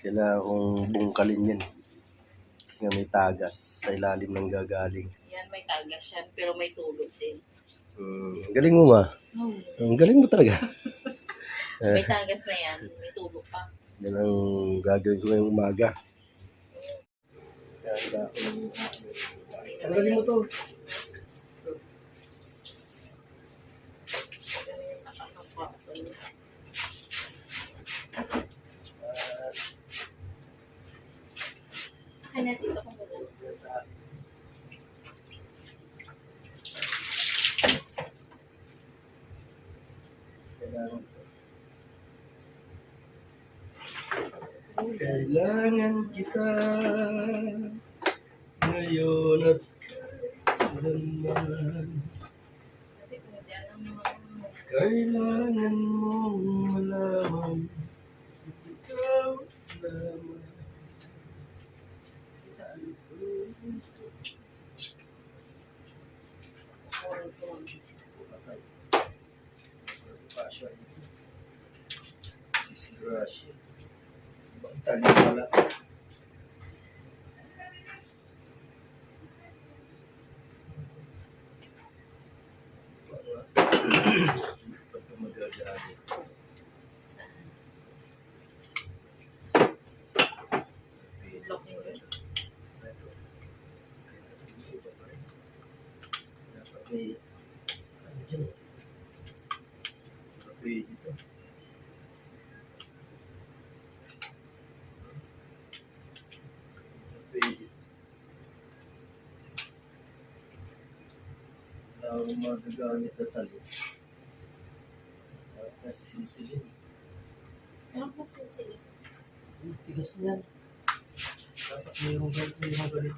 Kailangan kong bungkalin yan. Kasi nga may tagas sa ilalim ng gagaling. Yan, may tagas yan, pero may tulog din. Galing mo ma. Oh. Ang galing mo talaga. May tagas na yan, may tulog pa. Yan ang gagawin ko ngayong umaga. Ang galing mo to. Akin na dito kung saan. Kailangan kita ngayon at kailanman. Kasi kung dyan ang mga Kailangan mong malaman ikaw naman. Disgrasya. Ibang tali pala. Pagka magagalit. saan. Block nyo yun. Dapat may ano dyan. Pwede dito. Pwede. Wala akong magagamit na tali. Dapat kasi sinisilin. Ano pa sila? Tigas niyan. Dapat mayroong ganito.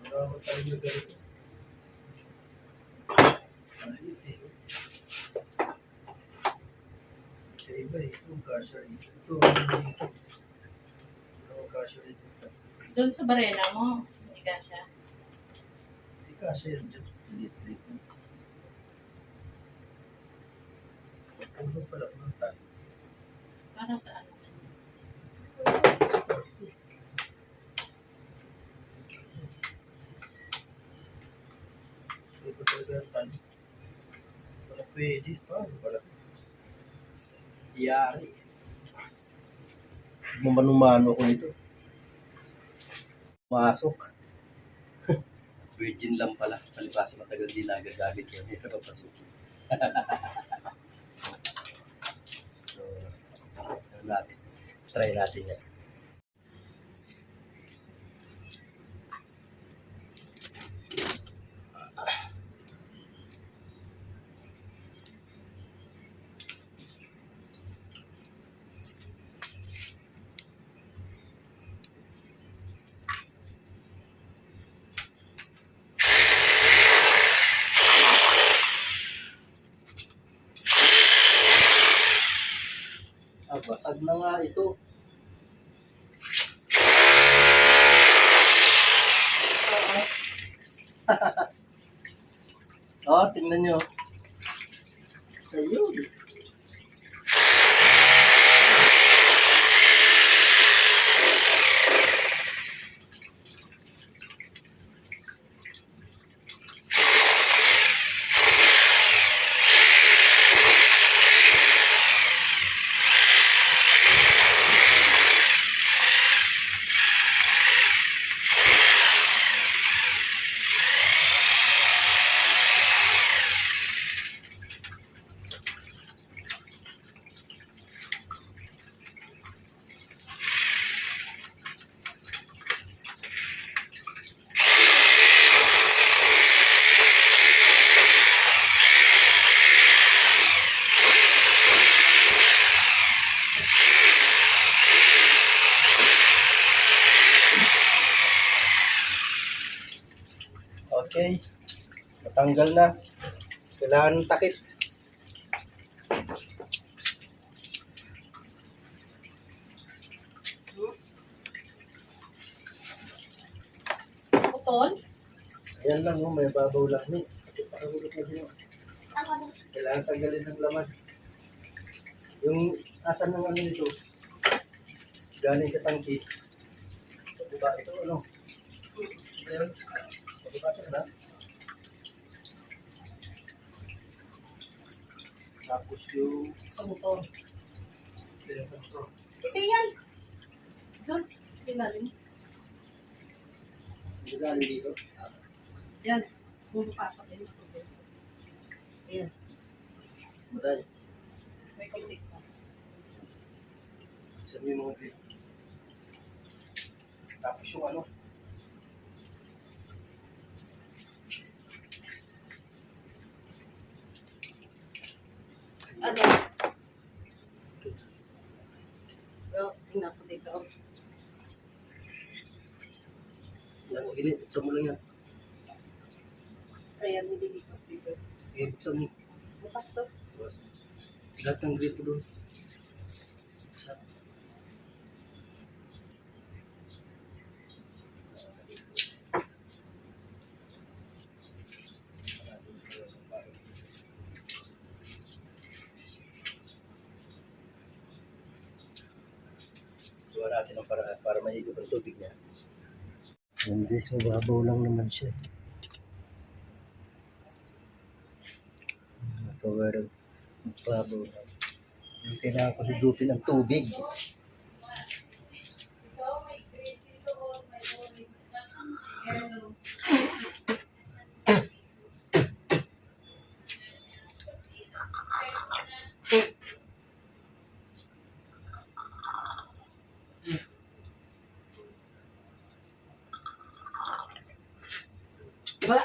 Wala akong tali na ganito. Maliit eh. Sa iba eh. Itong kasha rito. Ito ang kasha rito. Doon sa barena mo, hindi ka siya. Hindi kasha yan dyan. Liit. Pagpulong pala ko ng tali. Para sa ano? Hindi ko talaga ang tali. Wala pwede. Paano pala? Iyari. Mamanumano ko nito. Masok. Virgin lang pala. Palibasa matagal din nagagamit yun. Ito pa pasukin. So, ano natin. Try natin yan. Basag na nga ito. Tingnan nyo. Ayun. Okay. Natanggal na. Kailangan ng takip. Putol? Ayan lang, oh, may babaw lang. Kailangan tanggalin ng laman. Yung asan ng ano nito? galing sa tangki. Diba, ito ano? Meron. Diba, ito na? Tapos yung sa motor. Ito yung sa motor. Ito yan. Doon. Sinalim. Hindi galing dito. Yan. Pumapasok din sa tubig. Ayan. Matay. May kontik pa. Sabi mo mga tapos yung ano? Ano? So, tingnan ko dito. Yan, sige, buksan mo lang yan. Ayan, hindi dito. Dito. Sige, buksan mo. Bukas to. Tapos, lahat ng grito doon. Buksan. Gawa natin ang paraan para mahigop ang tubig niya. Yan guys, mababaw lang naman siya. Pero mababaw lang. Yung kailangan ko higupin ang tubig. Ba?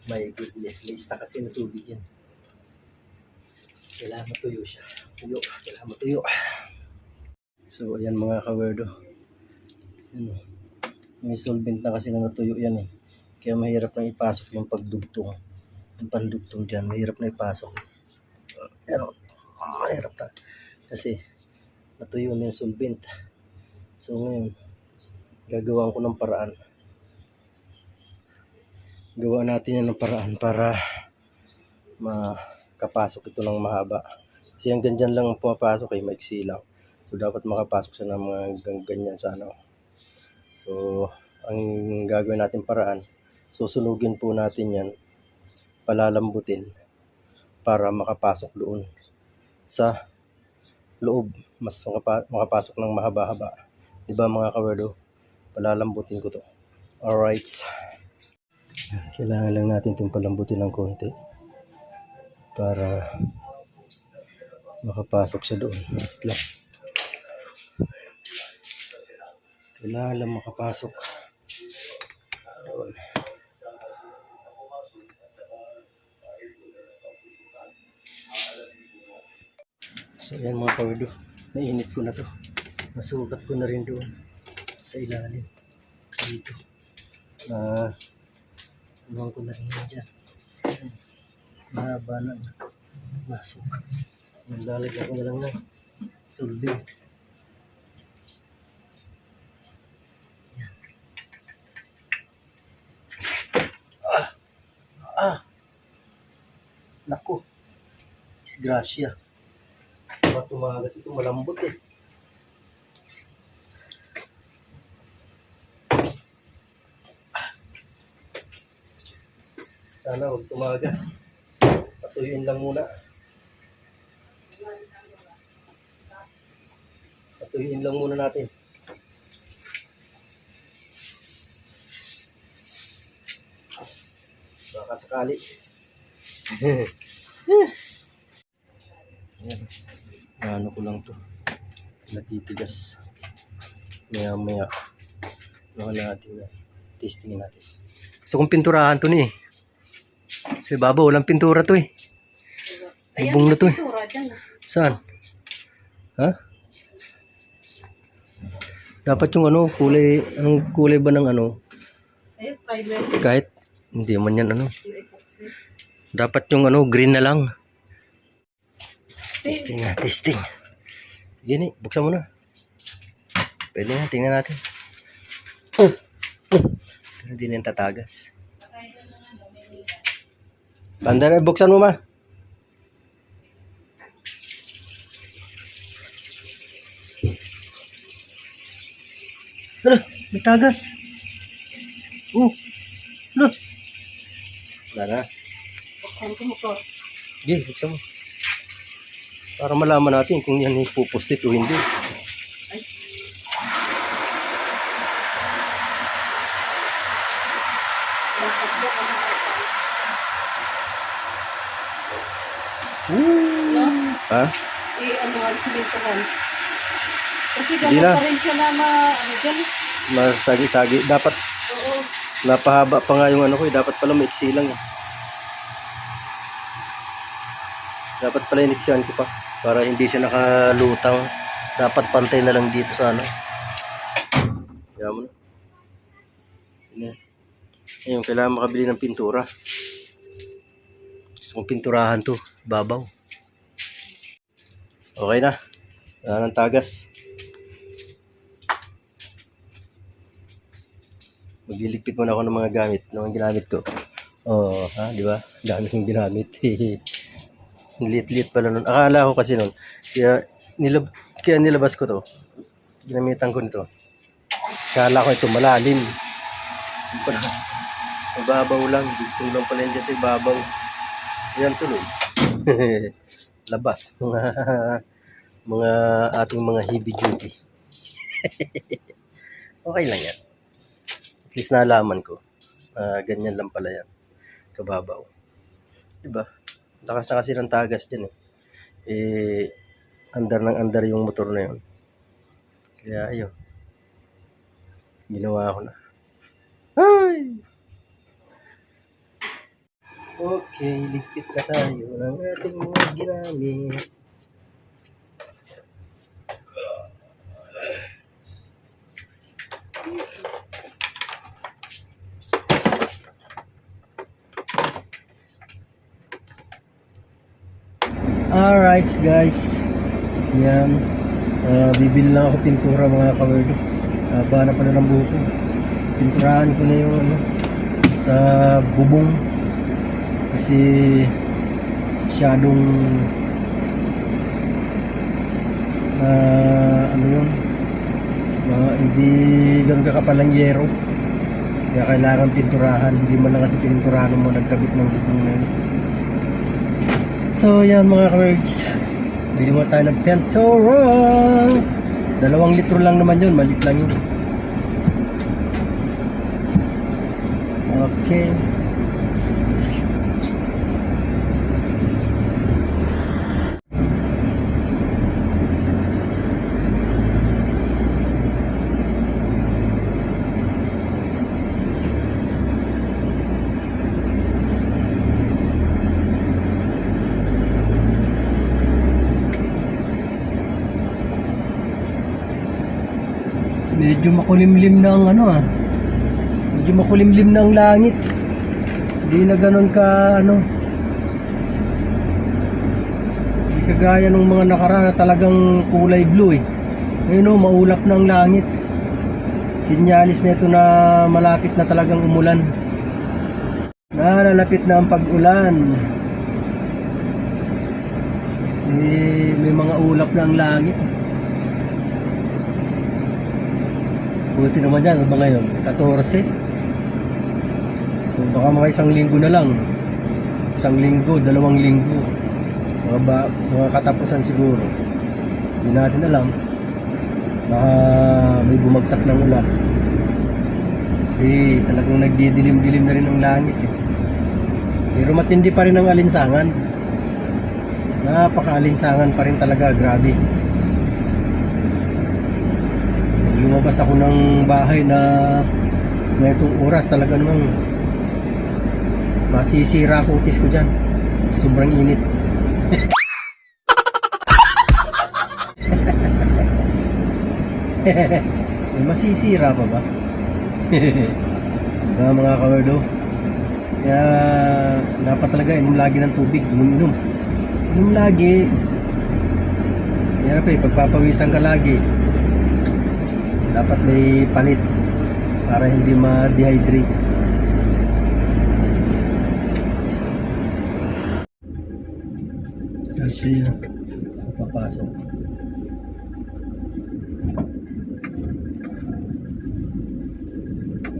My goodness, may ista kasi na tubig yan. Kailangan matuyo siya. Tuyo, kailangan matuyo. So, ayan mga kawerdo. Yan, may solvent na kasi na natuyo yan eh. Kaya mahirap na ipasok yung pagdugtong. Yung pandugtong dyan, mahirap na ipasok. Pero, mahirap na. Kasi, natuyo na yung solvent. So, ngayon, gagawin ko ng paraan. Gawa natin yan ng paraan para makapasok ito ng mahaba. Kasi hanggang dyan lang pumapasok ay maiksi lang. So dapat makapasok siya ng mga ganyan sa ano. So ang gagawin natin paraan, susunugin po natin yan, palalambutin para makapasok doon sa loob. Mas makapasok ng mahaba-haba. Diba mga kawerdo? Palalambutin ko to. Alright. Kailangan lang natin itong palambutin ng konti para makapasok siya doon. Kailangan lang makapasok doon. So yan mga kawerdo, nainit ko na to. Nasukat ko na rin doon sa ilalim dito. Iwan ko na rin yan dyan. Mahaba na masok. Naglalagyan ko na lang ng sulbing. Yan. Naku. Disgrasya. Tumagas ito, malambot eh. Sana huwag tumagas. Patuyuin lang muna. Patuyuin lang muna natin. Baka sakali. Ayan. Ano ko lang to. Natitigas. Maya-maya. Natin na. Testingin natin. Gusto kong pinturahan to ni. Kasi baba, walang pintura to eh. Bubong na to eh. Saan? Ha? Dapat yung ano, kulay, anong kulay ba ng ano? Kahit, hindi man yan ano. Dapat yung ano, green na lang. Testing na, testing. Gini, buksan mo na. Pwede na, tingnan natin. Pero hindi na yung tatagas. Banda na, buksan mo ma. Ano, may tagas. Ano? Wala na. Buksan ko motor. Sige, buksan mo. Para malaman natin kung yan ipupustit o hindi. Ay. No? Ha? Ano nga si Bintahan? Kasi Hindi gano'n na. pa rin siya na ano dyan. Masagi-sagi. Dapat Oo. napahaba pa nga yung ano ko eh. Dapat pala maiksi lang eh. Dapat pala iniksihan ko pa. Para hindi siya nakalutang. Dapat pantay na lang dito sa ano. Kaya mo na. Yan. Ayun, kailangan makabili ng pintura. Gusto kong pinturahan to. Babaw. Okay na. Wala ng tagas. Magliligpit muna ako ng mga gamit. Ng mga ginamit ko. Oo, ha, di ba? Dami kong ginamit. Lit-lit pala nun. Akala ko kasi nun. Kaya nilabas ko to. Ginamitan ko nito. Akala ko ito malalim. Hindi pala. Mababaw lang. Dito lang pala yan dyan sa ibabaw. Ayan tuloy. Labas. Mga ating mga heavy duty. Okay lang yan. At least nalaman ko. Ganyan lang pala yan. Kababaw. Diba? Lakas na kasi ng tagas dyan eh. Andar ng andar yung motor na yun. Kaya ayun. Ginawa ko na. Ay! Okay, ligpit na tayo ng ating mga ginamit. Alright guys. Yan. Bibili lang ako pintura mga kawerdo. Haba na pala ng buko. Pinturahan ko na yung ano, sa bubong. Kasi masyadong ano yun, hindi ganun kakapal ang yero. Kaya kailangan pinturahan. Hindi man lang kasi pinturahan mo nagkabit ng bubong na yun. So yan mga ka-words, bili mo tayo ng pintura. 2 litro lang naman yun, maliit lang yun. Okay. Medyo makulimlim na ang ano medyo makulimlim na ang langit. Hindi na ganun ka ano, hindi kagaya nung mga nakaraan na talagang kulay blue eh. Ngayon maulap na ang langit. Sinyalis na ito na malapit na talagang umulan. Nalalapit na ang pag-ulan. May mga ulap na ang langit. Buti naman dyan, ano ba ngayon? 14. So baka mga 1 linggo na lang. 1 linggo, 2 linggo. Mga katapusan siguro. Hindi natin alam. Baka may bumagsak ng ulan. Kasi talagang nagdidilim-dilim na rin ang langit eh. Pero matindi pa rin ang alinsangan. Napaka-alinsangan pa rin talaga, grabe. Lumabas ako ng bahay na itong oras talaga namang masisira ang utis ko dyan. Sobrang init. Masisira pa ba? Mga kawerdo. Kaya dapat talaga inom lagi ng tubig. Inom lagi. Kaya pa pagpapawisan ka lagi, dapat may palit para hindi ma-dehydrate. Kasi papasok.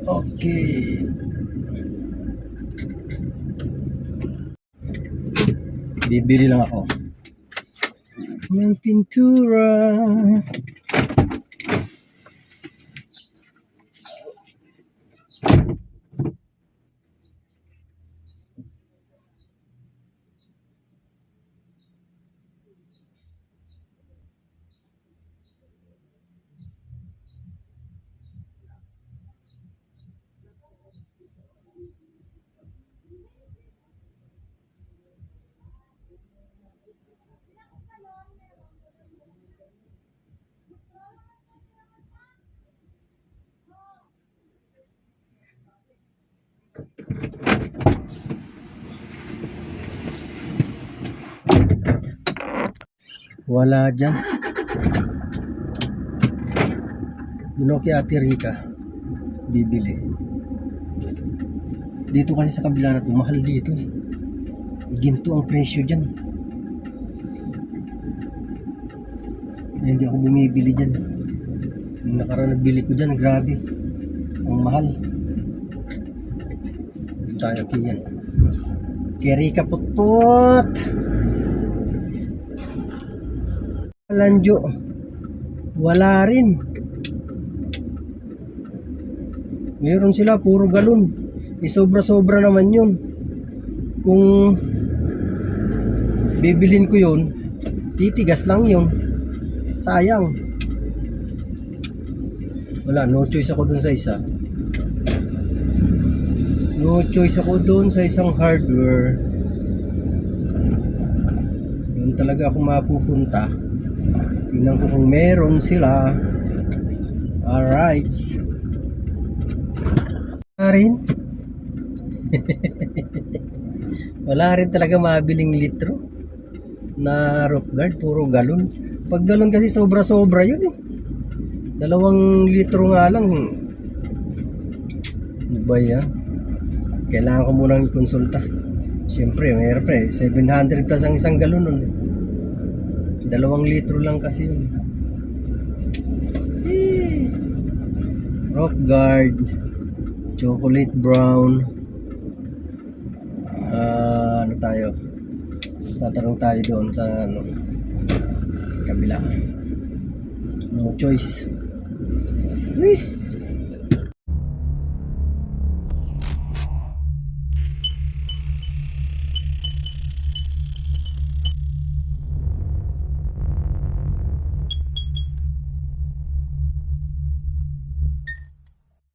Okay. Bibili lang ako ng pintura. Wala dyan. Yun ako kay Ate Rica. Bibili. Dito kasi sa kabila na ito, mahal dito. Ginto ang presyo dyan. Eh, hindi ako bumibili dyan. Yung nakaraan nagbili ko dyan, grabe. Ang mahal. Tayo kiyan. Kay Rica Putput. Lanjo. Wala rin. Meron sila puro galon. Sobra-sobra naman yun. Kung bibilin ko yun, titigas lang yun. Sayang. Wala, no choice ako dun sa isa. No choice ako dun sa isang hardware. Yun talaga ako mapupunta. Tingnan ko kung meron sila. Alright. Wala rin. Wala rin talaga mabiling litro na roof guard, puro galon. Pag galon kasi sobra-sobra yun eh. 2 litro nga lang. Ano ba yan? Kailangan ko munang i-consulta. Siyempre, mayroon pa eh. 700 plus ang isang galon nun eh. 2 litro lang kasi yun. Rock guard, chocolate brown. Ano tayo? Tatanong tayo doon sa kabila. No choice.